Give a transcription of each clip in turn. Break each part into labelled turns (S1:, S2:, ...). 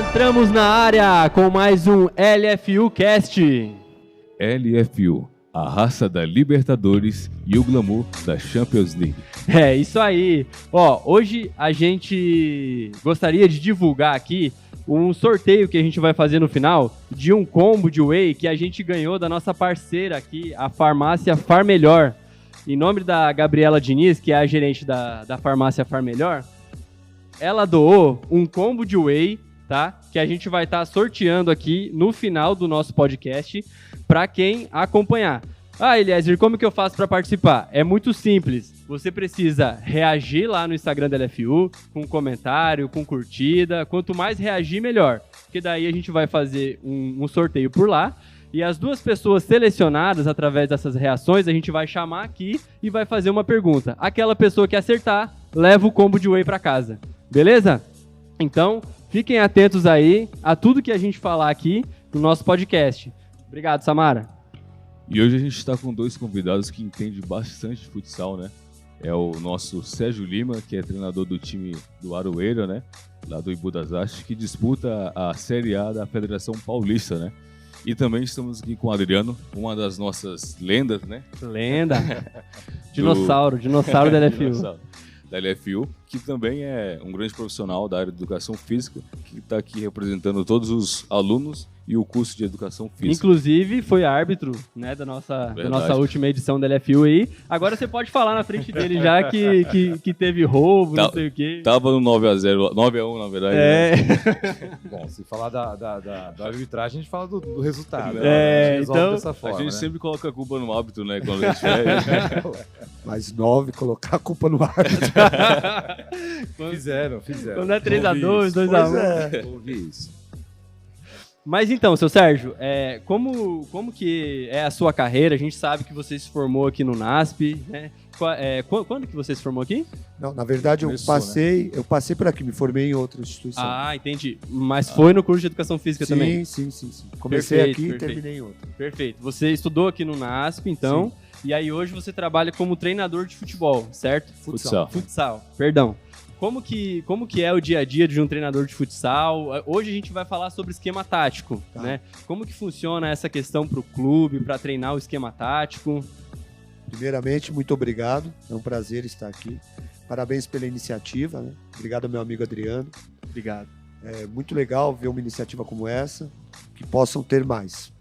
S1: Entramos na área com mais um LFU Cast.
S2: LFU, a raça da Libertadores e o glamour da Champions League.
S1: É isso aí. Hoje a gente gostaria de divulgar aqui um sorteio que a gente vai fazer no final de um combo de whey que a gente ganhou da nossa parceira aqui, a farmácia Far Melhor. Em nome da Gabriela Diniz, que é a gerente da farmácia Far Melhor, ela doou um combo de whey, tá? Que a gente vai estar sorteando aqui no final do nosso podcast para quem acompanhar. Eliezer, como que eu faço para participar? É muito simples. Você precisa reagir lá no Instagram da LFU, com comentário, com curtida. Quanto mais reagir, melhor. Porque daí a gente vai fazer um sorteio por lá. E as duas pessoas selecionadas através dessas reações, a gente vai chamar aqui e vai fazer uma pergunta. Aquela pessoa que acertar, leva o combo de whey para casa. Beleza? Então, fiquem atentos aí a tudo que a gente falar aqui no nosso podcast. Obrigado, Samara.
S2: E hoje a gente está com dois convidados que entendem bastante de futsal, né? É o nosso Sérgio Lima, que é treinador do time do Aroeira, né? Lá do Embu das Artes, que disputa a Série A da Federação Paulista, né? E também estamos aqui com o Adriano, uma das nossas lendas, né?
S1: Lenda. Dinossauro da LFU.
S2: Da LFU, que também é um grande profissional da área de educação física, que está aqui representando todos os alunos e o curso de educação física.
S1: Inclusive, foi árbitro, né, da nossa última edição da LFU aí. Agora você pode falar na frente dele já que teve roubo, não sei o quê.
S2: Tava no 9-0, 9-1 na verdade.
S3: Né? Bom, se falar da arbitragem, a gente fala do resultado. Né?
S1: Então
S3: dessa forma,
S2: a gente
S3: né?
S2: sempre coloca a culpa no árbitro, né, quando a gente perde.
S4: Mas 9, colocar a culpa no árbitro.
S3: Fizeram.
S1: Quando é 3-2, 2-1.
S4: Ouvi isso.
S1: Mas então, seu Sérgio, como que é a sua carreira? A gente sabe que você se formou aqui no NASP, né? Quando que você se formou aqui?
S4: Não, na verdade eu passei por aqui, me formei em outra instituição.
S1: Ah, entendi. Mas foi no curso de Educação Física também?
S4: Sim. Comecei
S1: Perfeito.
S4: e terminei em outra.
S1: Perfeito. Você estudou aqui no NASP, então, e aí hoje você trabalha como treinador de futebol, certo? Futsal, perdão. Como que é o dia a dia de um treinador de futsal? Hoje a gente vai falar sobre esquema tático, né? Como que funciona essa questão para o clube, para treinar o esquema tático?
S4: Primeiramente, muito obrigado. É um prazer estar aqui. Parabéns pela iniciativa, né? Obrigado ao meu amigo Adriano.
S1: Obrigado.
S4: É muito legal ver uma iniciativa como essa, que possam ter mais.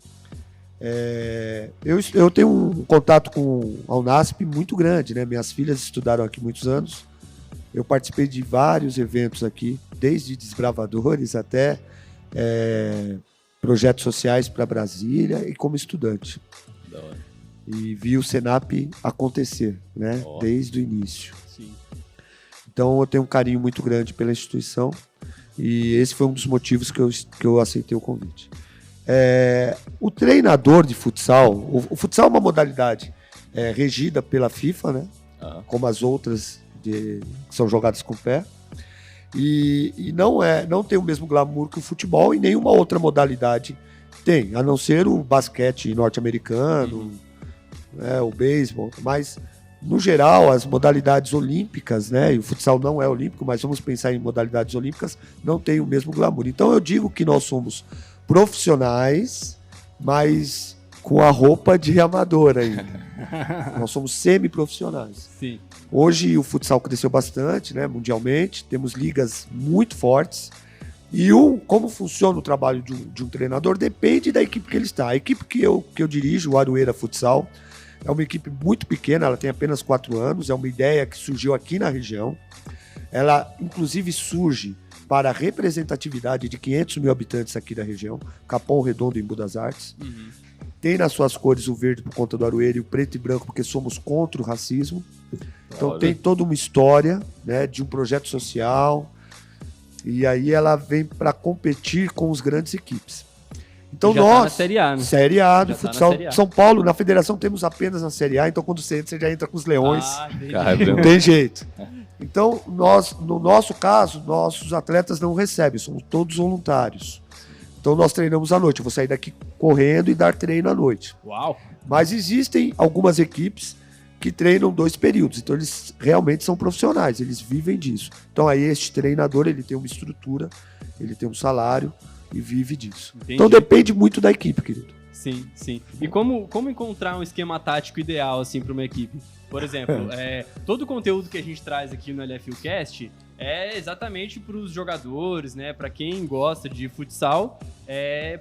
S4: Eu tenho um contato com a Unasp muito grande, né? Minhas filhas estudaram aqui muitos anos. Eu participei de vários eventos aqui, desde desbravadores até projetos sociais para Brasília e como estudante.
S2: Da hora.
S4: E vi o Senap acontecer, né? Desde o início.
S1: Sim.
S4: Então eu tenho um carinho muito grande pela instituição e esse foi um dos motivos que eu aceitei o convite. O treinador de futsal, o futsal é uma modalidade regida pela FIFA, né? Como as outras que são jogadas com o pé, e não tem o mesmo glamour que o futebol e nenhuma outra modalidade tem, a não ser o basquete norte-americano, o beisebol, mas no geral as modalidades olímpicas, né, e o futsal não é olímpico, mas vamos pensar em modalidades olímpicas, não tem o mesmo glamour. Então eu digo que nós somos profissionais, mas com a roupa de amador ainda. Nós somos semi-profissionais.
S1: Sim.
S4: Hoje o futsal cresceu bastante, né, mundialmente, temos ligas muito fortes. E como funciona o trabalho de um treinador depende da equipe que ele está. A equipe que eu dirijo, o Aroeira Futsal, é uma equipe muito pequena, ela tem apenas 4 anos, é uma ideia que surgiu aqui na região. Ela, inclusive, surge para a representatividade de 500 mil habitantes aqui da região, Capão Redondo e Embu das Artes. Tem nas suas cores o verde por conta do Aroeira e o preto e branco porque somos contra o racismo. Então tem toda uma história, né, de um projeto social, e aí ela vem para competir com as grandes equipes. Então
S1: já
S4: nós,
S1: tá na Série A, né?
S4: Série A do
S1: Já tá
S4: futsal
S1: na Série A.
S4: São Paulo, na federação temos apenas na Série A, então quando você entra, você já entra com os leões.
S1: Entendi.
S4: Não tem jeito. Então, no nosso caso, nossos atletas não recebem, somos todos voluntários. Então nós treinamos à noite, eu vou sair daqui correndo e dar treino à noite.
S1: Uau!
S4: Mas existem algumas equipes que treinam 2 períodos. Então, eles realmente são profissionais, eles vivem disso. Então, aí, este treinador, ele tem uma estrutura, ele tem um salário e vive disso.
S1: Entendi.
S4: Então, depende muito da equipe, querido.
S1: Sim, sim. E como encontrar um esquema tático ideal, assim, para uma equipe? Por exemplo, todo o conteúdo que a gente traz aqui no LFU Cast é exatamente para os jogadores, né? Para quem gosta de futsal,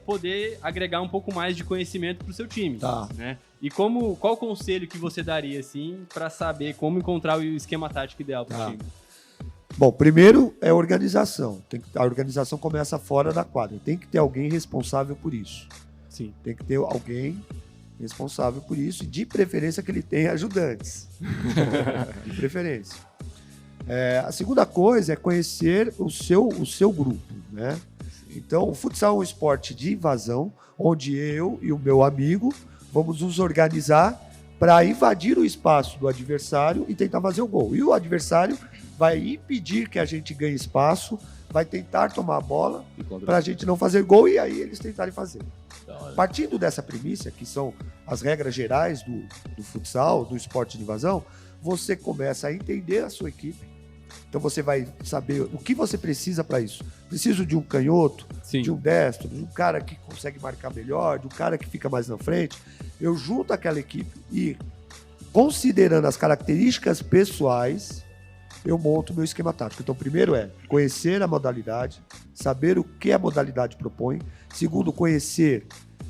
S1: poder agregar um pouco mais de conhecimento para o seu time,
S4: Tá.
S1: né? E qual conselho que você daria, assim, para saber como encontrar o esquema tático ideal para o
S4: Tá.
S1: time?
S4: Bom, primeiro é organização. A organização começa fora da quadra. Tem que ter alguém responsável por isso.
S1: Sim.
S4: Tem que ter alguém responsável por isso e de preferência que ele tenha ajudantes. De preferência. A segunda coisa é conhecer o seu grupo, né? Então, o futsal é um esporte de invasão, onde eu e o meu amigo vamos nos organizar para invadir o espaço do adversário e tentar fazer o gol. E o adversário vai impedir que a gente ganhe espaço, vai tentar tomar a bola para a gente não fazer gol e aí eles tentarem fazer. Partindo dessa premissa, que são as regras gerais do futsal, do esporte de invasão, você começa a entender a sua equipe. Então você vai saber o que você precisa para isso. Preciso de um canhoto,
S1: Sim.
S4: de um destro, de um cara que consegue marcar melhor, de um cara que fica mais na frente. Eu junto aquela equipe e, considerando as características pessoais, eu monto o meu esquema tático. Então, primeiro é conhecer a modalidade, saber o que a modalidade propõe. Segundo, conhecer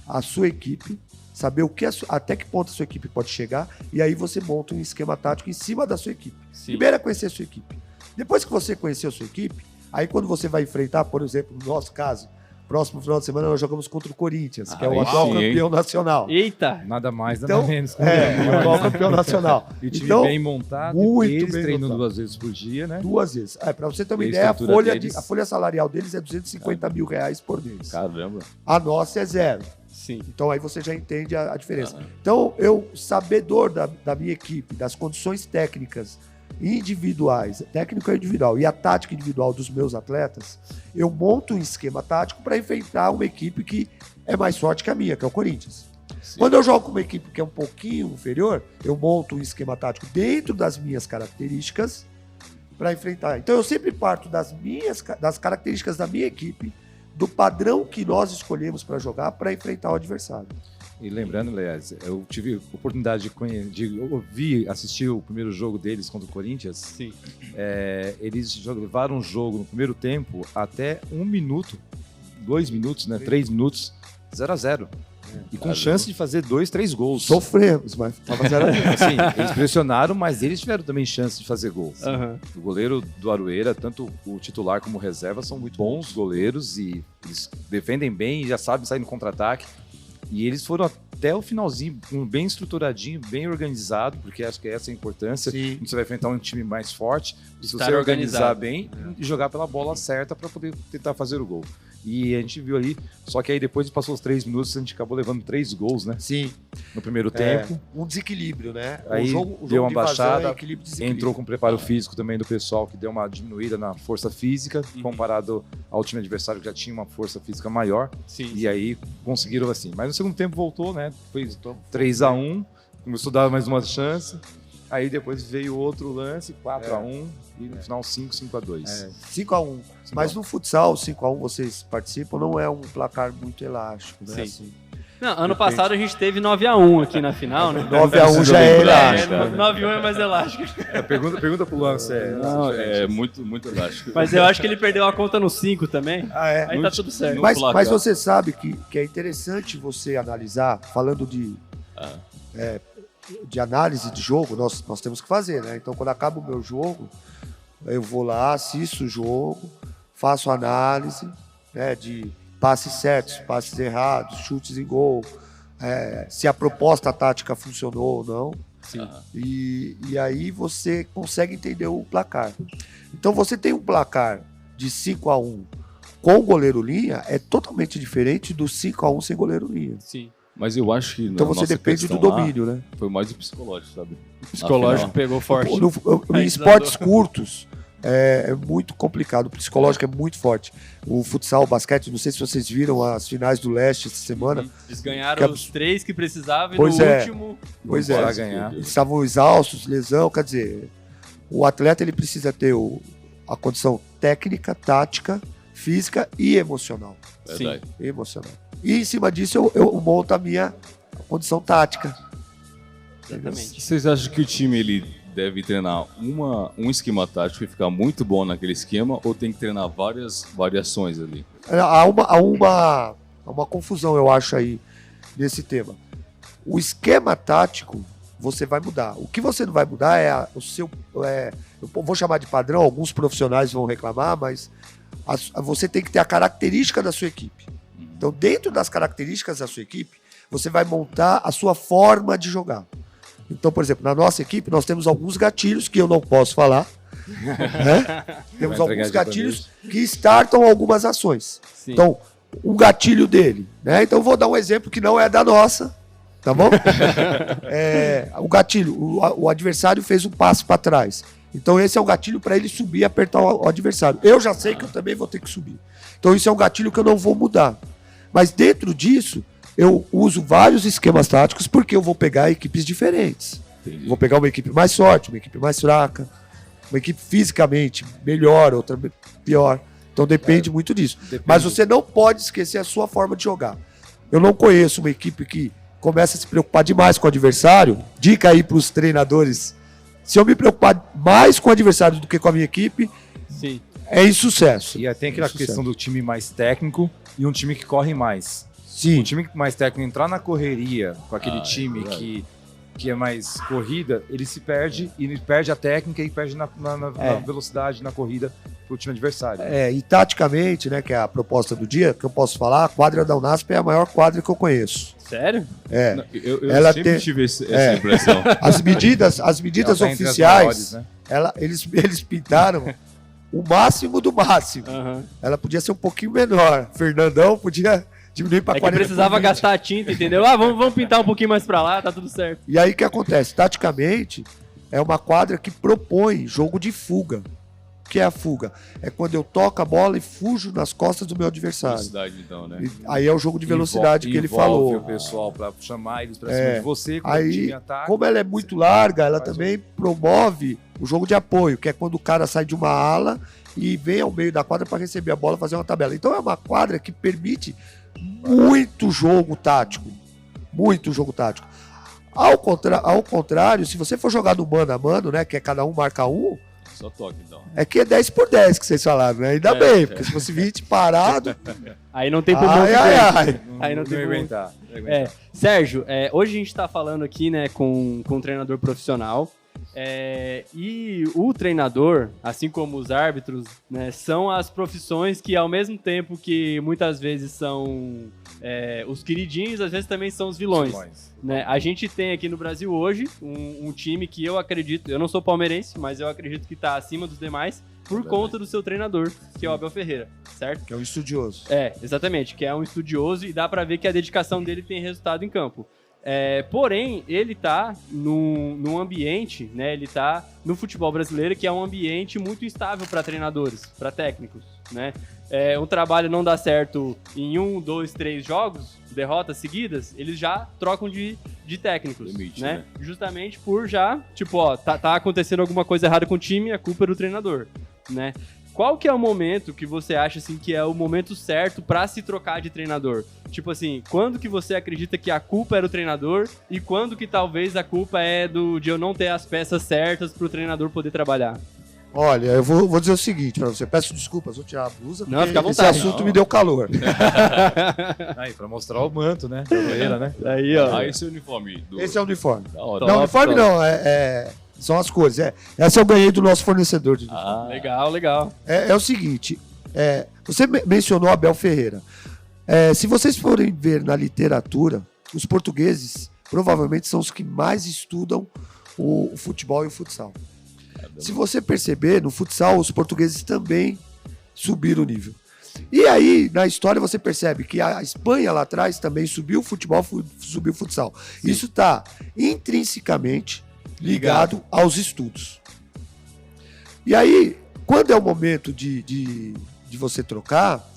S4: a sua equipe, saber até que ponto a sua equipe pode chegar. E aí você monta um esquema tático em cima da sua equipe.
S1: Sim.
S4: Primeiro é conhecer a sua equipe. Depois que você conhecer a sua equipe, aí quando você vai enfrentar, por exemplo, no nosso caso, próximo final de semana nós jogamos contra o Corinthians, que é o atual campeão nacional.
S1: Eita!
S5: Nada mais, nada
S4: Então,
S5: menos.
S4: o atual campeão nacional.
S5: E o time
S4: Então,
S5: bem montado,
S4: muito
S5: eles
S4: bem
S5: treinam
S4: montado.
S5: 2 vezes por dia, né?
S4: 2 vezes. Para você ter uma
S5: E a
S4: ideia,
S5: estrutura deles?
S4: a folha salarial deles é R$250 mil por mês.
S2: Caramba.
S4: A nossa é 0.
S1: Sim.
S4: Então aí você já entende a diferença. Então, eu, sabedor da minha equipe, das condições técnicas individuais, técnica individual e a tática individual dos meus atletas, eu monto um esquema tático para enfrentar uma equipe que é mais forte que a minha, que é o Corinthians.
S2: Sim.
S4: Quando eu jogo com uma equipe que é um pouquinho inferior, eu monto um esquema tático dentro das minhas características para enfrentar. Então eu sempre parto das características da minha equipe, do padrão que nós escolhemos para jogar para enfrentar o adversário.
S5: E lembrando, aliás, eu tive a oportunidade de assistir o primeiro jogo deles contra o Corinthians.
S1: Sim.
S5: Eles levaram o jogo no primeiro tempo até 1 minuto, 2 minutos, né? 3 minutos, 0-0. E com chance de fazer 2, 3 gols.
S4: Sofremos, mas estava 0-0.
S5: Assim, eles pressionaram, mas eles tiveram também chance de fazer gol.
S1: Aham.
S5: O goleiro do Aroeira, tanto o titular como o reserva, são muito bons goleiros e eles defendem bem e já sabem sair no contra-ataque. E eles foram até o finalzinho, bem estruturadinho, bem organizado, porque acho que essa é a importância.
S4: Sim.
S5: Você vai enfrentar um time mais forte, se
S1: Estar
S5: você organizar
S1: organizado.
S5: bem e jogar pela bola certa para poder tentar fazer o gol. E a gente viu ali, só que aí depois passou os 3 minutos, a gente acabou levando 3 gols, né?
S4: Sim.
S5: No primeiro tempo.
S4: Um desequilíbrio, né?
S5: Aí
S4: o jogo
S5: deu uma
S4: de invasão
S5: baixada,
S4: é equilíbrio e desequilíbrio.
S5: Entrou com o preparo físico também do pessoal, que deu uma diminuída na força física, comparado ao time adversário que já tinha uma força física maior.
S1: Sim.
S5: E aí conseguiram assim. Mas no segundo tempo voltou, né? Foi 3-1, começou a dar mais uma chance. Aí depois veio outro lance, 4-1 e no final 5-2.
S4: 5-1. Mas no futsal, 5-1 vocês participam, não é um placar muito elástico, né?
S1: Sim.
S4: Assim,
S1: Não, ano passado a gente teve 9-1 aqui na final, né?
S4: 9-1 já é elástico.
S1: 9-1 é mais elástico.
S5: Pergunta pro lance.
S2: Não, é muito elástico.
S1: Mas eu acho que ele perdeu a conta no 5 também.
S4: Ah, é.
S1: Aí tá tudo certo.
S2: No
S4: Mas
S2: placar.
S4: você sabe que é interessante você analisar, falando de análise de jogo, nós temos que fazer, né? Então, quando acaba o meu jogo, eu vou lá, assisto o jogo, faço análise, né, de passes certos, passes errados, chutes em gol, se a proposta tática funcionou ou não.
S1: Sim.
S4: E aí você consegue entender o placar. Então, você tem um placar de 5-1 com goleiro linha, é totalmente diferente do 5-1 sem goleiro linha.
S1: Sim.
S2: Mas eu acho que
S4: Então
S2: na
S4: você
S2: nossa
S4: depende do
S2: questão lá,
S4: domínio, né?
S2: foi mais o psicológico, sabe?
S1: O psicológico
S2: Afinal,
S1: pegou forte.
S4: Em esportes curtos, é muito complicado. O psicológico é muito forte. O futsal, o basquete, não sei se vocês viram as finais do Leste essa semana.
S1: Eles ganharam os 3 que precisavam e
S4: Pois
S1: no
S4: é.
S1: último...
S4: Pois
S5: Não
S4: é,
S5: vai ganhar.
S4: eles estavam exaustos, lesão, quer dizer, o atleta ele precisa ter a condição técnica, tática, física e emocional.
S2: Verdade.
S4: Emocional. E em cima disso eu monto a minha condição tática.
S1: Exatamente.
S2: Vocês acham que o time ele deve treinar um esquema tático e ficar muito bom naquele esquema ou tem que treinar várias variações ali?
S4: Há uma confusão, eu acho, aí nesse tema. O esquema tático você vai mudar. O que você não vai mudar é o seu... eu vou chamar de padrão, alguns profissionais vão reclamar, mas você tem que ter a característica da sua equipe. Então, dentro das características da sua equipe, você vai montar a sua forma de jogar. Então, por exemplo, na nossa equipe, nós temos alguns gatilhos que eu não posso falar. Né? Temos alguns gatilhos que startam algumas ações.
S1: Sim.
S4: Então, o gatilho dele. Né? Então, eu vou dar um exemplo que não é da nossa. Tá bom? O gatilho, o adversário fez um passo para trás. Então, esse é o gatilho para ele subir e apertar o adversário. Eu já sei que eu também vou ter que subir. Então, isso é um gatilho que eu não vou mudar. Mas dentro disso, eu uso vários esquemas táticos porque eu vou pegar equipes diferentes.
S2: Entendi.
S4: Vou pegar uma equipe mais forte, uma equipe mais fraca, uma equipe fisicamente melhor, outra pior. Então depende muito disso. Mas você não pode esquecer a sua forma de jogar. Eu não conheço uma equipe que começa a se preocupar demais com o adversário. Dica aí para os treinadores. Se eu me preocupar mais com o adversário do que com a minha equipe,
S1: Sim.
S4: é insucesso.
S5: E aí tem aquela questão do time mais técnico e um time que corre mais.
S4: Sim.
S5: O time mais técnico entrar na correria com aquele
S2: É
S5: time
S2: verdade.
S5: que é mais corrida, ele se perde e ele perde a técnica e perde na velocidade, na corrida pro time adversário.
S4: E taticamente, né, que é a proposta do dia, que eu posso falar, a quadra da Unasp é a maior quadra que eu conheço.
S1: Sério?
S2: Não, eu
S4: Ela
S2: sempre
S4: tem-
S2: tive essa impressão.
S4: As medidas
S5: Ela tá entre as
S4: oficiais,
S5: maiores, né?
S4: eles pintaram o máximo do máximo.
S1: Aham.
S4: Ela podia ser um pouquinho menor. Fernandão podia diminuir para
S1: É que
S4: 40
S1: precisava
S4: por 20.
S1: gastar a tinta, entendeu? Vamos pintar um pouquinho mais pra lá, tá tudo certo.
S4: E aí o que acontece? Taticamente, é uma quadra que propõe jogo de fuga. O que é a fuga? É quando eu toco a bola e fujo nas costas do meu adversário.
S2: Velocidade, então, né?
S4: E aí é o jogo de velocidade que ele falou.
S5: o pessoal para chamar eles para cima de você, quando o
S4: Aí,
S5: time ataca.
S4: como ela é muito larga, ela
S5: faz
S4: também promove o jogo de apoio, que é quando o cara sai de uma ala e vem ao meio da quadra para receber a bola e fazer uma tabela. Então é uma quadra que permite muito jogo tático. Muito jogo tático. Ao contrário, se você for jogar no mano a mano, né, que é cada um marca um,
S2: Só toque, então.
S4: é que é 10 por 10 que vocês falaram, né? Ainda bem, porque se fosse 20 parado,
S1: Aí não tem pulmão
S4: ai,
S1: que
S4: ai,
S1: aguente.
S4: ai.
S1: Aí não tem
S5: ia
S1: como-
S5: aguentar. Não ia aguentar.
S1: Sérgio, hoje a gente tá falando aqui, né, com um treinador profissional. E o treinador, assim como os árbitros, né, são as profissões que, ao mesmo tempo que muitas vezes são os queridinhos, às vezes também são os vilões. Né? A gente tem aqui no Brasil hoje um time que eu acredito, eu não sou palmeirense, mas eu acredito que tá acima dos demais por conta do seu treinador, que é o Abel Ferreira, certo?
S4: Que é um estudioso.
S1: Exatamente, que é um estudioso e dá pra ver que a dedicação dele tem resultado em campo. Porém, ele tá num ambiente, né? Ele tá no futebol brasileiro, que é um ambiente muito instável para treinadores, para técnicos, né? Um trabalho não dá certo em 1, 2, 3 jogos, derrotas seguidas, eles já trocam de técnicos,
S2: Limite,
S1: né?
S2: né?
S1: Justamente por já, tipo, tá acontecendo alguma coisa errada com o time, a culpa é do treinador, né? Qual que é o momento que você acha, assim, que é o momento certo pra se trocar de treinador? Tipo assim, quando que você acredita que a culpa era do treinador e quando que talvez a culpa é de eu não ter as peças certas pro treinador poder trabalhar?
S4: Olha, eu vou dizer o seguinte pra você. Peço desculpas, vou tirar a blusa,
S1: Não,
S4: porque
S1: fica à
S4: esse
S1: vontade.
S4: assunto
S2: Não.
S4: me deu calor.
S5: Aí, pra mostrar o manto, né? Da zoeira, né?
S1: Aí, ó.
S2: Esse é o uniforme.
S4: Esse é o uniforme.
S2: Da hora.
S4: Não, uniforme não, são as cores. Essa eu ganhei do nosso fornecedor de uniforme.
S2: Ah,
S1: Legal, legal.
S4: É o seguinte, você mencionou Abel Ferreira. Se vocês forem ver na literatura, os portugueses provavelmente são os que mais estudam o futebol e o futsal. Se você perceber, no futsal os portugueses também subiram o nível. E aí, na história, você percebe que a Espanha lá atrás também subiu o futebol, subiu o futsal. Isso está intrinsecamente ligado aos estudos. E aí, quando é o momento de você trocar,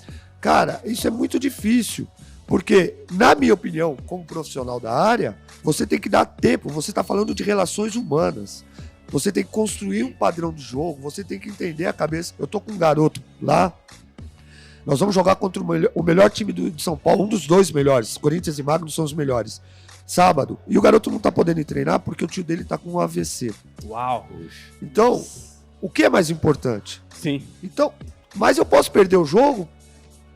S4: cara, isso é muito difícil. Porque, na minha opinião, como profissional da área, você tem que dar tempo. Você está falando de relações humanas. Você tem que construir um padrão de jogo. Você tem que entender a cabeça. Eu tô com um garoto lá. Nós vamos jogar contra o melhor time de São Paulo. Um dos 2 melhores. Corinthians e Magno são os melhores. Sábado. E o garoto não tá podendo ir treinar porque o tio dele tá com um AVC.
S1: Uau!
S4: Então, o que é mais importante?
S1: Sim.
S4: Então, mas eu posso perder o jogo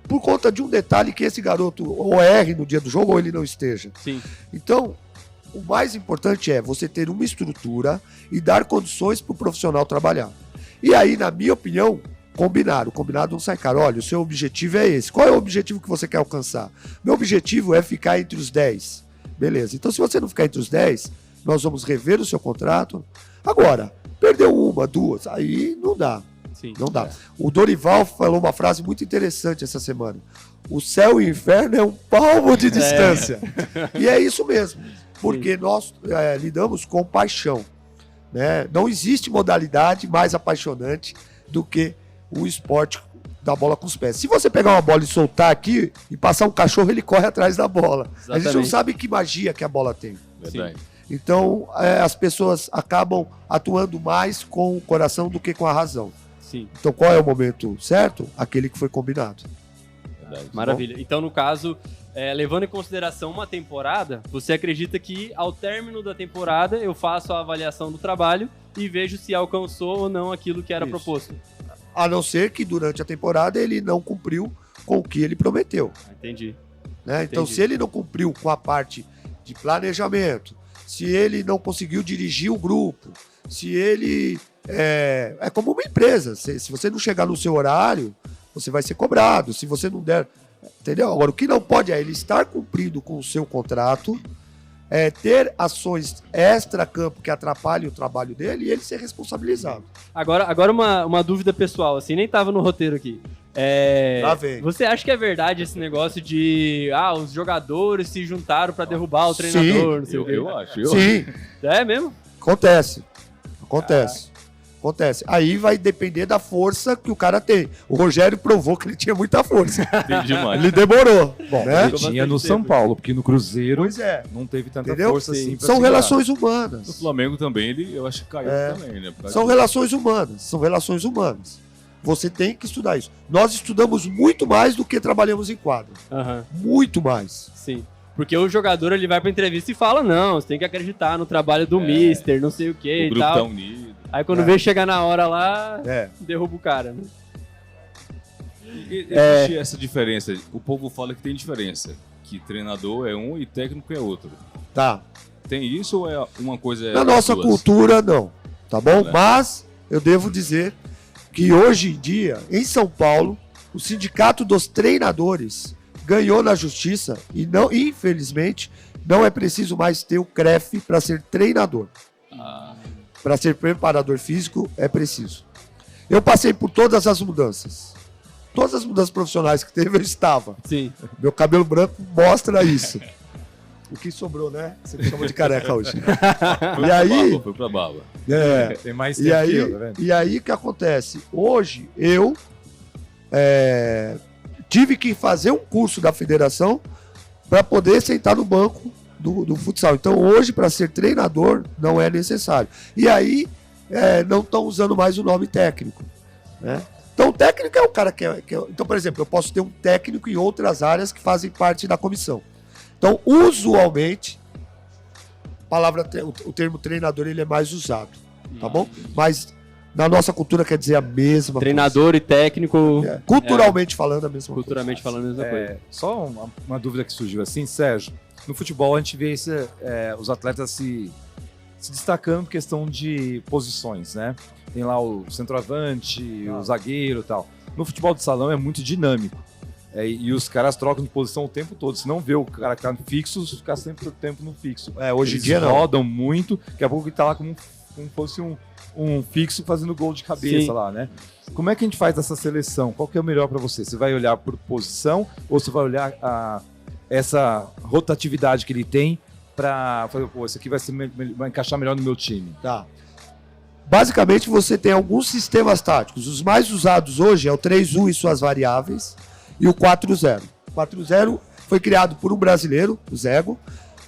S4: por conta de um detalhe que esse garoto ou erre no dia do jogo ou ele não esteja.
S1: Sim.
S4: Então, o mais importante é você ter uma estrutura e dar condições para o profissional trabalhar. E aí, na minha opinião, combinar. O combinado não sai caro. Olha, o seu objetivo é esse. Qual é o objetivo que você quer alcançar? Meu objetivo é ficar entre os 10. Beleza. Então, se você não ficar entre os 10, nós vamos rever o seu contrato. Agora, perdeu 1, 2, aí não dá.
S1: Sim.
S4: Não dá. O Dorival falou uma frase muito interessante essa semana. O céu e o inferno é um palmo de distância. E é isso mesmo. Porque nós lidamos com paixão. Né? Não existe modalidade mais apaixonante do que o esporte da bola com os pés. Se você pegar uma bola e soltar aqui e passar um cachorro, ele corre atrás da bola.
S1: Exatamente.
S4: A gente não sabe que magia que a bola tem.
S2: Verdade.
S4: Então, as pessoas acabam atuando mais com o coração do que com a razão.
S1: Sim.
S4: Então, qual é o momento certo? Aquele que foi combinado.
S2: Verdade.
S1: Maravilha. Então, no caso, levando em consideração uma temporada, você acredita que ao término da temporada eu faço a avaliação do trabalho e vejo se alcançou ou não aquilo que era
S4: Isso.
S1: proposto?
S4: A não ser que durante a temporada ele não cumpriu com o que ele prometeu.
S1: Entendi.
S4: Né? Então,
S1: Entendi.
S4: se ele não cumpriu com a parte de planejamento, se ele não conseguiu dirigir o grupo, se ele... É como uma empresa. Se você não chegar no seu horário, você vai ser cobrado. Se você não der... Entendeu? Agora, o que não pode é ele estar cumprindo com o seu contrato, ter ações extra-campo que atrapalhem o trabalho dele e ele ser responsabilizado.
S1: Agora uma dúvida pessoal, assim, nem tava no roteiro aqui.
S4: Lá vem.
S1: Você acha que é verdade esse negócio de os jogadores se juntaram pra derrubar o treinador, não sei o quê?
S2: Eu acho.
S4: Sim,
S1: É mesmo?
S4: acontece. Aí vai depender da força que o cara tem. O Rogério provou que ele tinha muita força.
S2: Entendi mais.
S4: Ele demorou.
S5: Bom,
S4: né?
S5: ele tinha no São Paulo, porque no Cruzeiro
S4: Pois é.
S5: não teve tanta
S4: Entendeu?
S5: força assim pra
S4: São
S5: segurar.
S4: relações
S2: No
S4: humanas.
S2: Flamengo também, eu acho que caiu também, né? Por causa
S4: São
S2: disso.
S4: relações humanas. Você tem que estudar isso. Nós estudamos muito mais do que trabalhamos em quadra.
S1: Aham,
S4: Muito mais.
S1: sim. Porque o jogador ele vai pra entrevista e fala, não, você tem que acreditar no trabalho do mister, não sei o que
S2: O
S1: e
S2: grupo
S1: tal.
S2: tá unido.
S1: Aí quando vê chegar na hora lá,
S4: É.
S1: derruba o cara. Né?
S2: Existe essa diferença. O povo fala que tem diferença. Que treinador é um e técnico é outro.
S4: Tá.
S2: Tem isso ou é uma coisa...
S4: Na nossa
S2: duas?
S4: cultura, não. Tá bom?
S2: Né?
S4: Mas eu devo dizer que hoje em dia, em São Paulo, o Sindicato dos Treinadores ganhou na justiça e não, infelizmente, não é preciso mais ter o CREF para ser treinador. Para ser preparador físico é preciso. Eu passei por todas as mudanças. Todas as mudanças profissionais que teve, eu estava.
S1: Sim.
S4: Meu cabelo branco mostra isso. O que sobrou, né? Você me chamou de careca hoje.
S2: Foi
S4: E
S2: pra
S4: aí-
S2: baba, foi pra baba.
S5: Tem mais
S4: E
S5: tempo que
S4: aí,
S5: eu, tá vendo?
S4: e aí o que acontece? Hoje eu tive que fazer um curso da federação para poder sentar no banco do futsal. Então hoje, para ser treinador, não é necessário. E aí não estão usando mais o nome técnico. Né? Então o técnico é o cara que é. Então, por exemplo, eu posso ter um técnico em outras áreas que fazem parte da comissão. Então, usualmente, o termo treinador ele é mais usado. Tá bom? Mas na nossa cultura quer dizer a mesma
S1: Treinador e técnico,
S4: coisa. Culturalmente falando, a mesma
S1: culturalmente falando a mesma coisa.
S5: Só uma dúvida que surgiu assim, Sérgio. No futebol a gente vê os atletas se destacando em questão de posições, né? Tem lá o centroavante, o zagueiro e tal. No futebol de salão é muito dinâmico. E os caras trocam de posição o tempo todo. Se não vê o cara que tá no fixo, fica sempre o tempo no fixo.
S4: Hoje em
S5: Eles
S4: dia não.
S5: rodam muito, daqui a pouco ele tá lá como fosse um fixo fazendo gol de cabeça
S1: Sim.
S5: lá, né? Como é que a gente faz essa seleção? Qual que é o melhor para você? Você vai olhar por posição ou você vai olhar essa rotatividade que ele tem para fazer, esse aqui vai encaixar melhor no meu time?
S4: Tá. basicamente você tem alguns sistemas táticos. Os mais usados hoje é o 3-1 e suas variáveis e o 4-0. O 4-0 foi criado por um brasileiro, o Zego,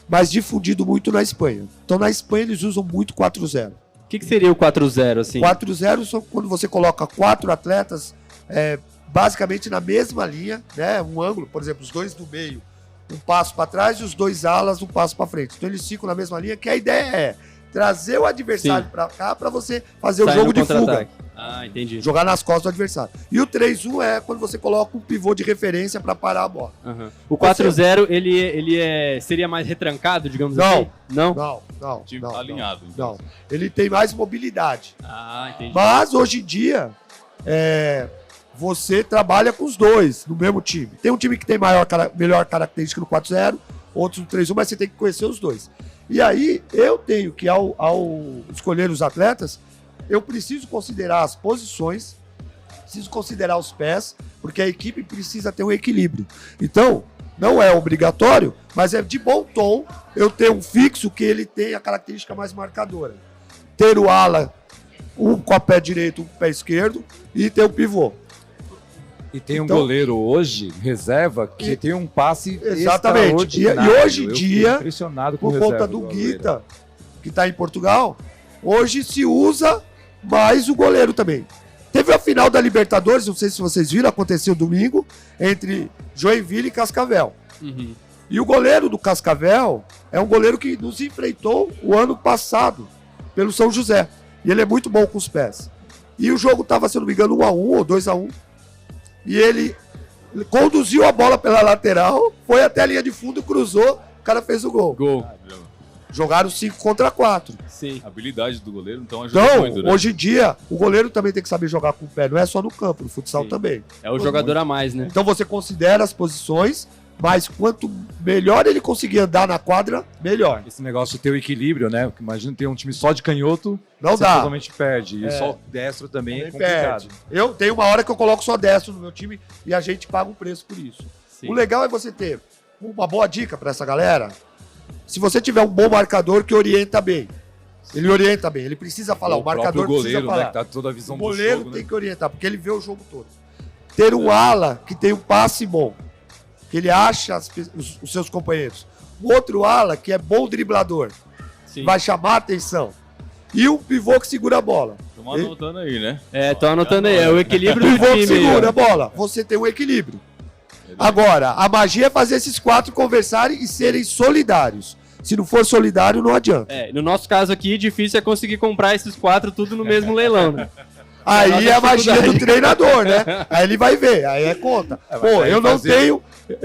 S4: mas difundido muito na Espanha. Então na Espanha eles usam muito 4-0.
S1: O que seria o 4-0, assim?
S4: 4-0 são quando você coloca 4 atletas basicamente na mesma linha, né? Um ângulo, por exemplo, os dois do meio, um passo para trás e os dois alas, um passo para frente. Então eles ficam na mesma linha, que a ideia é trazer o adversário para cá para você fazer o jogo de fuga.
S1: Ah, entendi.
S4: Jogar nas costas do adversário. E o 3-1 é quando você coloca um pivô de referência para parar a bola.
S1: Uhum. O 4-0, ele seria mais retrancado, digamos assim?
S4: Não.
S2: Time alinhado. Então.
S4: Não. Ele tem mais mobilidade.
S1: Ah, entendi.
S4: Mas hoje em dia, você trabalha com os dois no mesmo time. Tem um time que tem melhor característica no 4-0, outros no 3-1, mas você tem que conhecer os dois. E aí, eu tenho que, ao escolher os atletas, eu preciso considerar as posições, preciso considerar os pés, porque a equipe precisa ter um equilíbrio. Então, não é obrigatório, mas é de bom tom eu ter um fixo que ele tem a característica mais marcadora. Ter o ala, um com o pé direito, um com o pé esquerdo, e ter o pivô.
S5: E tem um goleiro hoje, reserva, que tem um passe
S4: exatamente. E hoje em dia,
S5: impressionado com
S4: por conta do Guita, que está em Portugal, hoje se usa mais o goleiro também. Teve a final da Libertadores, não sei se vocês viram, aconteceu domingo, entre Joinville e Cascavel.
S1: Uhum.
S4: E o goleiro do Cascavel é um goleiro que nos enfrentou o ano passado pelo São José. E ele é muito bom com os pés. E o jogo estava, se não me engano, 1-1 ou 2-1. E ele conduziu a bola pela lateral, foi até a linha de fundo, cruzou, o cara fez o gol. Jogaram 5 contra 4.
S1: Sim.
S2: A habilidade do goleiro, então, ajuda muito, né?
S4: Hoje em dia, o goleiro também tem que saber jogar com o pé, não é só no campo, no futsal também.
S1: É o jogador a mais, né?
S4: Então você considera as posições, mas quanto melhor ele conseguir andar na quadra, melhor.
S5: Esse negócio de ter o equilíbrio, né? Porque imagina ter um time só de canhoto,
S4: não
S5: você
S4: dá.
S5: totalmente perde. E só destro também é complicado.
S4: Perde. Eu tenho uma hora que eu coloco só destro no meu time e a gente paga um preço por isso.
S1: Sim.
S4: O legal é você ter uma boa dica para essa galera. Se você tiver um bom marcador que orienta bem, ele orienta bem, ele precisa falar, o marcador
S5: goleiro,
S4: precisa falar.
S5: né, que tá toda a visão
S4: o
S5: do
S4: goleiro
S5: jogo,
S4: tem
S5: né?
S4: que orientar, porque ele vê o jogo todo. Ter um ala que tem um passe bom, que ele acha os seus companheiros. Um outro ala que é bom driblador, vai chamar a atenção. E um pivô que segura a bola.
S2: Estamos anotando aí, né?
S1: Tô anotando aí, é o equilíbrio do
S4: Pivô que
S1: time.
S4: segura a bola, você tem um equilíbrio. Agora, a magia é fazer esses 4 conversarem e serem solidários. Se não for solidário, não adianta.
S1: No nosso caso aqui, difícil é conseguir comprar esses 4 tudo no mesmo leilão, né?
S4: Aí é a magia do treinador, né? Aí ele vai ver, aí é conta. Pô, eu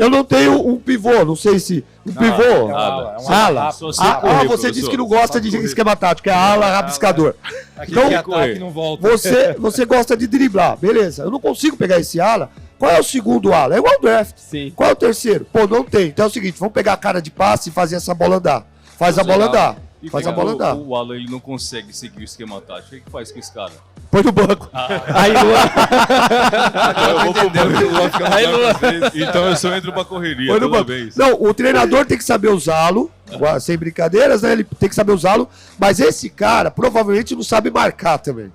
S4: não tenho um pivô, não sei se... Um pivô? Ala. Você disse que não gosta de esquema tático, é ala rabiscador.
S5: Então, ataque não volta.
S4: Você gosta de driblar, beleza. Eu não consigo pegar esse ala. Qual é o segundo ala? É igual o draft.
S1: Sim.
S4: Qual é o terceiro? Pô, não tem. Então é o seguinte, vamos pegar a cara de passe e fazer essa bola andar. Faz a bola andar. Faz a bola andar.
S2: O Alan, ele não consegue seguir o esquema tático. O que faz com esse cara?
S4: Põe no banco.
S1: Aí, Luan.
S2: Eu vou pro banco.
S1: Aí, Luan.
S2: Então eu só entro pra correria toda vez.
S4: Não, o treinador tem que saber usá-lo, sem brincadeiras, né? Ele tem que saber usá-lo, mas esse cara provavelmente não sabe marcar também.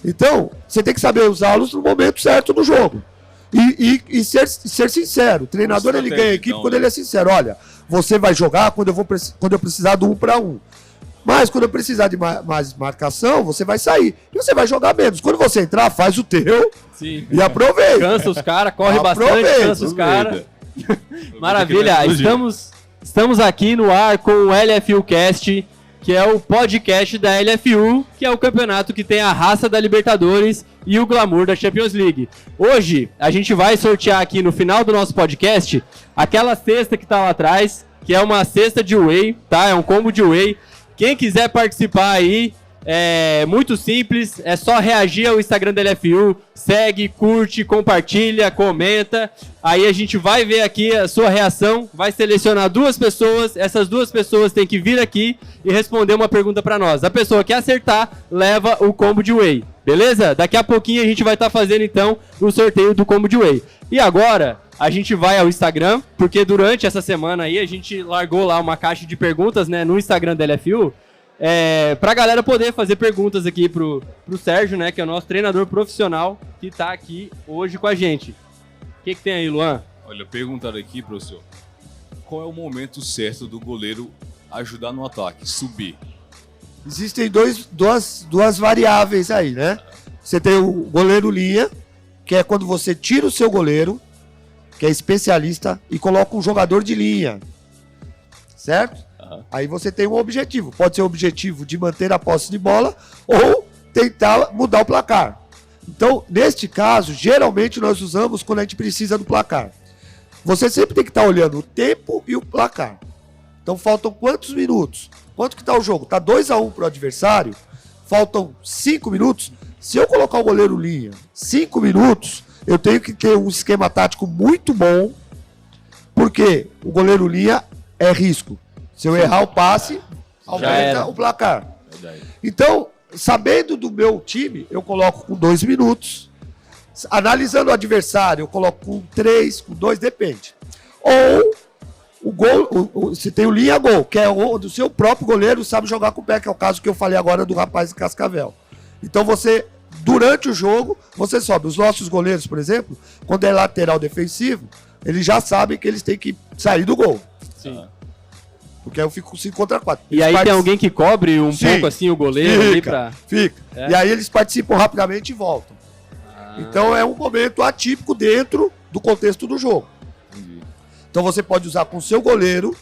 S4: Então, você tem que saber usá-los no momento certo do jogo. E ser sincero. O treinador ele ganha a equipe quando ele é sincero. Olha, você vai jogar quando eu precisar do 1 para 1. Mas quando eu precisar de mais marcação, você vai sair. E você vai jogar menos. Quando você entrar, faz o teu.
S1: Sim.
S4: E aproveita.
S1: Cansa os caras, corre bastante, cansa os caras. Maravilha, estamos aqui no ar com o LFU Cast, que é o podcast da LFU, que é o campeonato que tem a raça da Libertadores e o glamour da Champions League. Hoje, a gente vai sortear aqui no final do nosso podcast aquela cesta que tá lá atrás, que é uma cesta de whey, tá? É um combo de whey. Quem quiser participar aí, é muito simples, é só reagir ao Instagram da LFU, segue, curte, compartilha, comenta. Aí a gente vai ver aqui a sua reação, vai selecionar 2 pessoas, essas 2 pessoas têm que vir aqui e responder uma pergunta para nós. A pessoa que acertar, leva o combo de whey, beleza? Daqui a pouquinho a gente vai estar fazendo então o sorteio do combo de whey. E agora a gente vai ao Instagram, porque durante essa semana aí a gente largou lá uma caixa de perguntas, né, no Instagram da LFU. Pra galera poder fazer perguntas aqui pro Sérgio, né, que é o nosso treinador profissional, que tá aqui hoje com a gente. O que tem aí, Luan?
S2: Olha, perguntaram aqui, professor, qual é o momento certo do goleiro ajudar no ataque, subir?
S4: Existem duas variáveis aí, né? Você tem o goleiro linha, que é quando você tira o seu goleiro, que é especialista, e coloca um jogador de linha. Certo? Aí você tem um objetivo. Pode ser o objetivo de manter a posse de bola ou tentar mudar o placar. Então, neste caso, geralmente nós usamos quando a gente precisa do placar. Você sempre tem que estar olhando o tempo e o placar. Então, faltam quantos minutos? Quanto que está o jogo? Está 2-1 para o adversário? Faltam 5 minutos? Se eu colocar o goleiro linha 5 minutos, eu tenho que ter um esquema tático muito bom, porque o goleiro linha é risco. Se eu errar o passe, aumenta o placar. Então, sabendo do meu time, eu coloco com 2 minutos. Analisando o adversário, eu coloco com 3, com 2, depende. Ou o gol, se tem o linha-gol, que é o do seu próprio goleiro, sabe jogar com o pé, que é o caso que eu falei agora do rapaz de Cascavel. Então você, durante o jogo, você sobe. Os nossos goleiros, por exemplo, quando é lateral defensivo, eles já sabem que eles têm que sair do gol.
S1: Sim.
S4: Porque aí eu fico com 5 contra 4.
S1: E aí tem alguém que cobre um pouco assim o goleiro ali pra...
S4: Fica. E aí eles participam rapidamente e voltam. Então é um momento atípico dentro do contexto do jogo. Então você pode usar com o seu goleiro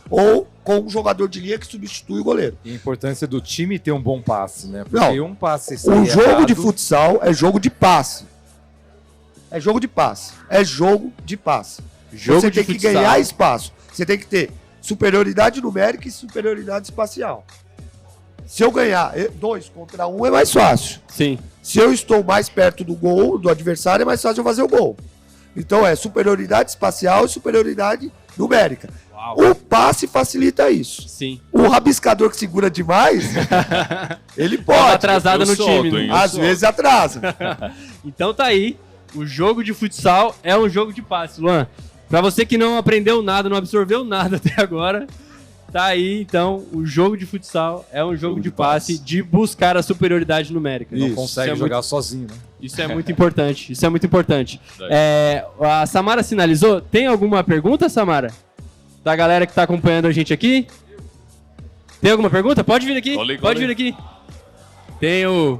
S4: ou com um jogador de linha que substitui o goleiro.
S5: E a importância do time ter um bom passe, né? Porque
S4: Não,
S5: um passe
S4: o jogo de futsal é jogo de passe. É jogo de passe. É jogo de passe.
S1: Jogo
S4: você
S1: de
S4: tem que
S1: futsal.
S4: ganhar espaço. Você tem que ter superioridade numérica e superioridade espacial. Se eu ganhar 2 contra 1 é mais fácil.
S1: Sim.
S4: Se eu estou mais perto do gol, do adversário, é mais fácil eu fazer o gol. Então é superioridade espacial e superioridade numérica.
S1: Uau.
S4: O passe facilita isso.
S1: Sim.
S4: O rabiscador que segura demais, ele
S1: Tá
S4: pode.
S1: atrasada no
S2: solto,
S1: time.
S2: hein?
S1: Né?
S4: Às vezes atrasa.
S1: Então tá aí. O jogo de futsal é um jogo de passe, Luan. Pra você que não aprendeu nada, não absorveu nada até agora, tá aí, então, o jogo de futsal é um jogo de passe de buscar a superioridade numérica.
S5: Não
S4: Isso.
S5: consegue
S1: Isso é
S5: jogar sozinho, né?
S1: Isso é muito importante. Isso é muito importante. A Samara sinalizou. Tem alguma pergunta, Samara? Da galera que tá acompanhando a gente aqui? Tem alguma pergunta? Pode vir aqui. Pode vir aqui. Tem o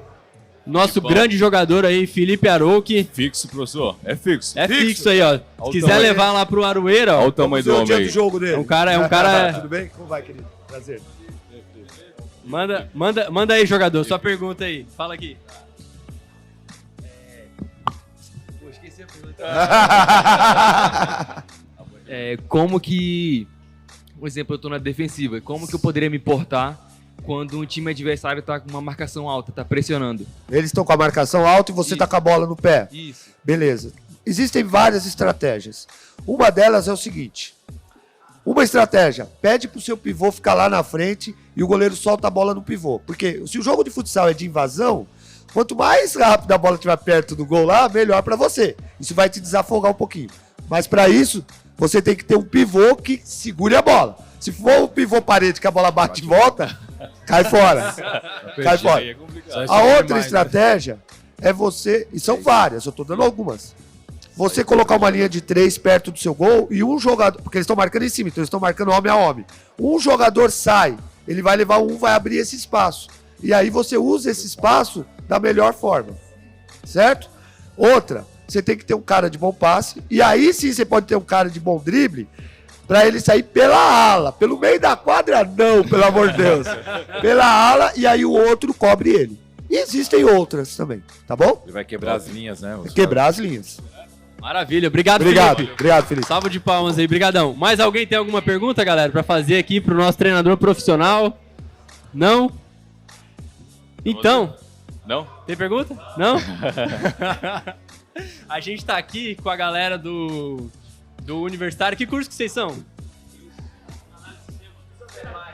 S1: nosso grande jogador aí, Felipe Arouque.
S2: Fixo, professor? É fixo.
S1: É fixo aí, ó. Se quiser levar lá pro Aroeira,
S2: Olha
S1: ó.
S2: o tamanho do
S4: Vamos ver o
S2: homem
S4: dia
S2: aí.
S4: do jogo dele.
S1: É um cara.
S4: Tudo bem? Como vai, querido? Prazer.
S1: Manda aí, jogador. Sua pergunta aí. Fala aqui. Pô, esqueci a pergunta.
S6: Como que, por exemplo, eu tô na defensiva, como que eu poderia me portar quando um time adversário tá com uma marcação alta, tá pressionando?
S4: Eles estão com a marcação alta e você tá com a bola no pé.
S6: Isso.
S4: Beleza. Existem várias estratégias. Uma delas é o seguinte. Uma estratégia, pede pro seu pivô ficar lá na frente e o goleiro solta a bola no pivô. Porque se o jogo de futsal é de invasão, quanto mais rápido a bola estiver perto do gol lá, melhor pra você. Isso vai te desafogar um pouquinho. Mas pra isso, você tem que ter um pivô que segure a bola. Se for um pivô parede que a bola bate e volta, cai fora. Cai fora.
S2: Aí é complicado.
S4: A outra estratégia é você, e são várias, eu tô dando algumas. Você colocar uma linha de 3 perto do seu gol e um jogador, porque eles estão marcando em cima, então eles estão marcando homem a homem. Um jogador sai, ele vai levar um, vai abrir esse espaço. E aí você usa esse espaço da melhor forma. Certo? Outra, você tem que ter um cara de bom passe, e aí sim você pode ter um cara de bom drible, pra ele sair pela ala, pelo meio da quadra não, pelo amor de Deus. Pela ala, e aí o outro cobre ele. E existem outras também, tá bom?
S5: Ele vai quebrar as linhas, né?
S4: Quebrar as linhas.
S1: Maravilha. Obrigado,
S4: Obrigado,
S1: Felipe.
S4: obrigado, Felipe.
S1: Salva de palmas aí, brigadão. Mais alguém tem alguma pergunta, galera, pra fazer aqui pro nosso treinador profissional? Não? Então,
S2: Não?
S1: tem pergunta? Não? A gente tá aqui com a galera do universitário. Que curso que vocês são?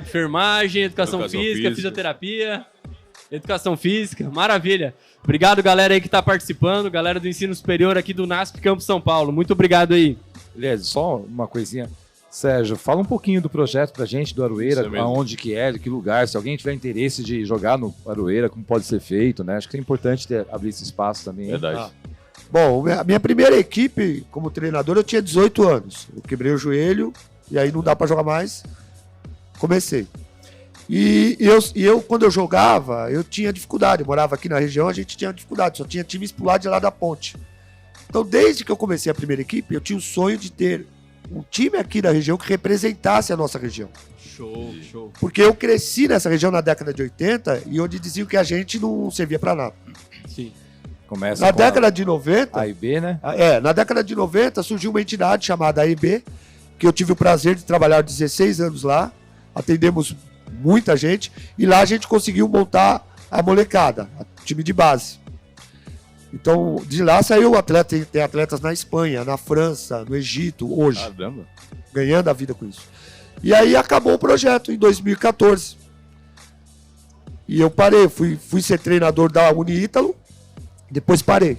S1: Enfermagem, educação física, fisioterapia, educação física. Maravilha. Obrigado, galera aí que tá participando, galera do ensino superior aqui do NASP Campo São Paulo. Muito obrigado aí.
S5: Aliás, só uma coisinha. Sérgio, fala um pouquinho do projeto pra gente, do Aroeira,
S2: Isso mesmo.
S5: aonde que é, de que lugar, se alguém tiver interesse de jogar no Aroeira, como pode ser feito, né? Acho que é importante abrir esse espaço também.
S2: Verdade.
S4: Bom, a minha primeira equipe como treinador eu tinha 18 anos. Eu quebrei o joelho e aí não dá para jogar mais. Comecei. E eu, quando eu jogava, eu tinha dificuldade. Eu morava aqui na região, a gente tinha dificuldade. Só tinha times pro lado de lá da ponte. Então, desde que eu comecei a primeira equipe, eu tinha o sonho de ter um time aqui da região que representasse a nossa região.
S1: Show.
S4: Porque eu cresci nessa região na década de 80 e onde diziam que a gente não servia para nada.
S1: Sim.
S5: Começa
S4: Na
S5: com
S4: década de 90...
S5: A e B, né?
S4: Na década de 90 surgiu uma entidade chamada AEB, que eu tive o prazer de trabalhar 16 anos lá, atendemos muita gente, e lá a gente conseguiu montar a molecada, o time de base. Então, de lá saiu o atleta, tem atletas na Espanha, na França, no Egito, hoje,
S2: Caramba.
S4: ganhando a vida com isso. E aí acabou o projeto em 2014. E eu parei, fui ser treinador da Uniítalo, depois parei.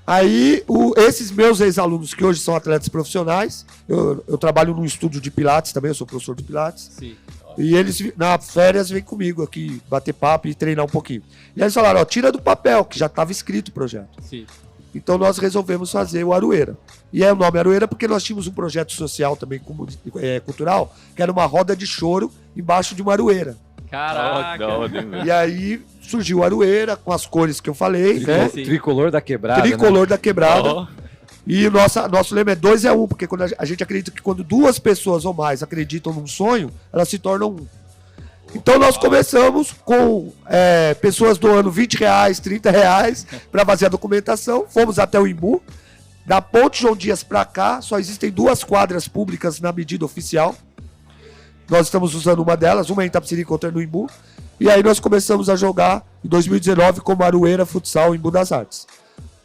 S4: Aí, esses meus ex-alunos, que hoje são atletas profissionais, eu trabalho num estúdio de Pilates também, eu sou professor de Pilates.
S1: Sim.
S4: E eles, na férias, vêm comigo aqui bater papo e treinar um pouquinho. E aí eles falaram, ó, tira do papel, que já estava escrito o projeto.
S1: Sim.
S4: Então nós resolvemos fazer o Aroeira. E é o nome Aroeira porque nós tínhamos um projeto social também, cultural, que era uma roda de choro embaixo de uma aroeira.
S1: Caraca.
S2: Da hora, hein, velho?
S4: E aí surgiu a Aroeira, com as cores que eu falei, né?
S1: Sim.
S5: Tricolor da quebrada.
S4: Tricolor da quebrada.
S2: Ó,
S4: E o nosso lema é 2 é 1, porque quando a gente acredita que quando duas pessoas ou mais acreditam num sonho, elas se tornam um. Então nós começamos com pessoas doando R$20, R$30 para fazer a documentação. Fomos até o Imbu. Da Ponte João Dias para cá, só existem 2 quadras públicas na medida oficial. Nós estamos usando uma delas, uma em Itapecerica, outra no Imbu. E aí nós começamos a jogar em 2019 como Aroeira Futsal Imbu das Artes.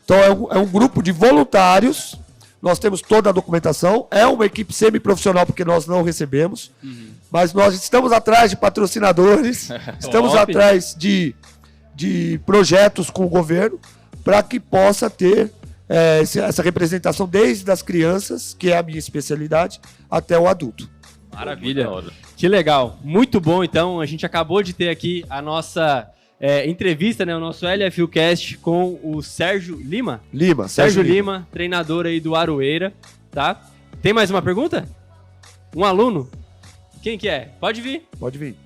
S4: Então é um grupo de voluntários, nós temos toda a documentação, é uma equipe semi-profissional porque nós não recebemos, mas nós estamos atrás de patrocinadores, estamos
S1: Top.
S4: atrás de projetos com o governo para que possa ter essa representação desde as crianças, que é a minha especialidade, até o adulto.
S1: Maravilha.
S2: da hora.
S1: Que legal. Muito bom, então. A gente acabou de ter aqui a nossa entrevista, né? O nosso LFUcast com o Sérgio Lima. Sérgio Lima, treinador aí do Aroeira, tá? Tem mais uma pergunta? Um aluno? Quem que é? Pode vir.
S4: Pode vir.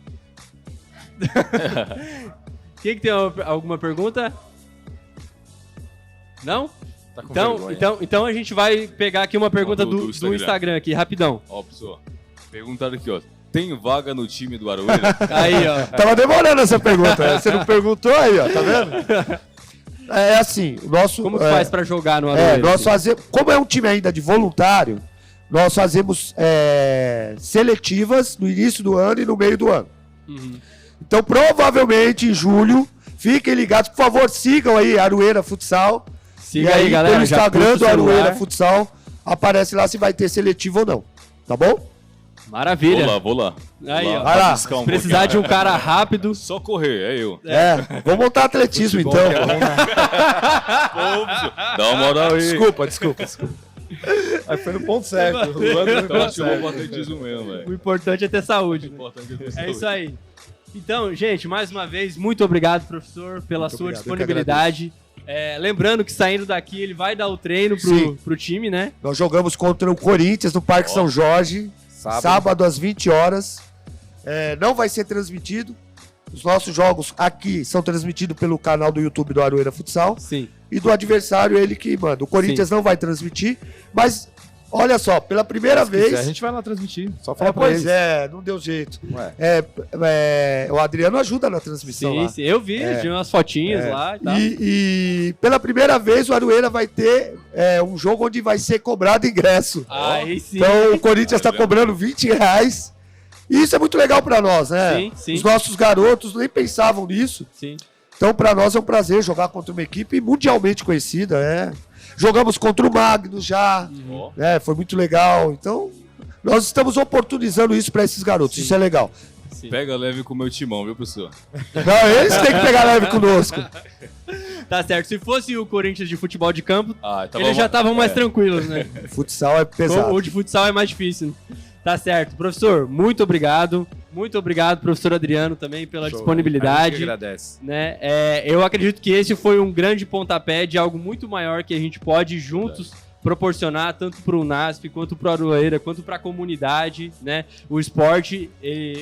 S1: Quem que tem alguma pergunta? Não?
S5: Tá com vergonha.
S1: Então a gente vai pegar aqui uma pergunta
S2: do
S1: do Instagram aqui, rapidão.
S2: Ó, pessoal. Perguntaram aqui, ó. Tem vaga no time do Aroeira?
S1: Aí, ó.
S4: Tava demorando essa pergunta. Você não perguntou aí, ó, tá vendo? É assim, o nosso...
S1: Como que faz pra jogar no Aroeira?
S4: nós
S1: assim?
S4: fazemos, como é um time ainda de voluntário, nós fazemos seletivas no início do ano e no meio do ano.
S1: Uhum.
S4: Então, provavelmente, em julho, fiquem ligados. Por favor, sigam aí Aroeira Futsal.
S1: Siga
S4: e
S1: aí, galera.
S4: pelo
S1: já
S4: Instagram
S1: puxa
S4: do
S1: o celular.
S4: Aroeira Futsal, aparece lá se vai ter seletivo ou não. Tá bom?
S1: Maravilha.
S2: Vou lá.
S1: Aí, ó.
S4: Vai lá.
S2: Piscar um
S1: Se precisar de um cara rápido,
S2: Só correr, é eu.
S4: Vamos montar atletismo, então.
S2: Pô, bicho, dá uma moral aí.
S5: Desculpa. Aí foi no ponto certo. O Leandro
S2: Então acho que eu vou pro atletismo mesmo, velho.
S1: o importante é ter saúde. É isso aí. Então, gente, mais uma vez, muito obrigado, professor, pela sua
S4: obrigado,
S1: disponibilidade. Lembrando que saindo daqui, ele vai dar o treino
S4: Sim.
S1: pro time, né?
S4: Nós jogamos contra o Corinthians no Parque São Jorge, sábado às 20 horas. Não vai ser transmitido. Os nossos jogos aqui são transmitidos pelo canal do YouTube do Aroeira Futsal.
S1: Sim.
S4: E do adversário, ele que manda. O Corinthians não vai transmitir, mas olha só, pela primeira vez...
S5: A gente vai lá transmitir. Só falar pra
S4: pois
S5: eles.
S4: não deu jeito.
S5: Ué.
S4: O Adriano ajuda na transmissão lá.
S1: Sim, eu vi, tinha umas fotinhas lá e tal.
S4: E pela primeira vez o Aroeira vai ter um jogo onde vai ser cobrado ingresso.
S1: Aí sim.
S4: Então o Corinthians está cobrando R$20. E isso é muito legal para nós, né?
S1: Sim, sim.
S4: Os nossos garotos nem pensavam nisso.
S1: Sim.
S4: Então para nós é um prazer jogar contra uma equipe mundialmente conhecida. Jogamos contra o Magnus já,
S2: Ó.
S4: foi muito legal. Então nós estamos oportunizando isso para esses garotos.
S1: Sim.
S4: Isso é legal.
S1: Sim.
S2: Pega leve com o meu timão, viu, pessoal?
S4: Não, eles têm que pegar leve conosco.
S1: Tá certo. Se fosse o Corinthians de futebol de campo,
S2: Ah,
S1: eles já estavam mais tranquilos, né?
S4: Futsal é pesado.
S1: O de futsal é mais difícil. Tá certo. Professor, muito obrigado. Muito obrigado, professor Adriano, também pela
S5: Show.
S1: disponibilidade.
S5: A gente que agradece.
S1: Né? Eu acredito que esse foi um grande pontapé de algo muito maior que a gente pode juntos proporcionar tanto para o NASP, quanto para o Aroeira, quanto para a comunidade, né? O esporte,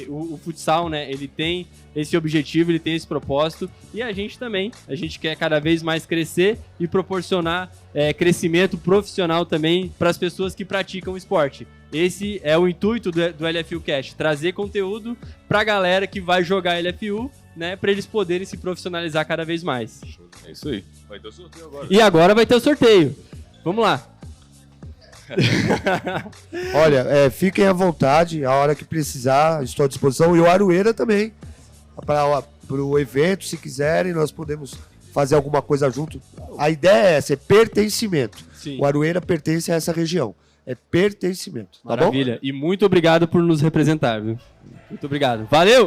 S1: o futsal, né? Ele tem esse objetivo, ele tem esse propósito, e a gente também, a gente quer cada vez mais crescer e proporcionar crescimento profissional também para as pessoas que praticam o esporte. Esse é o intuito do LFU Cast, trazer conteúdo para a galera que vai jogar LFU, né, para eles poderem se profissionalizar cada vez mais.
S2: É isso aí. Vai ter o sorteio agora.
S1: E agora vai ter o sorteio. Vamos lá.
S4: Olha, fiquem à vontade, a hora que precisar, estou à disposição. E o Aroeira também, para o evento, se quiserem, nós podemos fazer alguma coisa junto. A ideia é essa, é pertencimento.
S1: Sim.
S4: O Aroeira pertence a essa região. É pertencimento, tá bom?
S1: Maravilha. E muito obrigado por nos representar, viu? Muito obrigado. Valeu!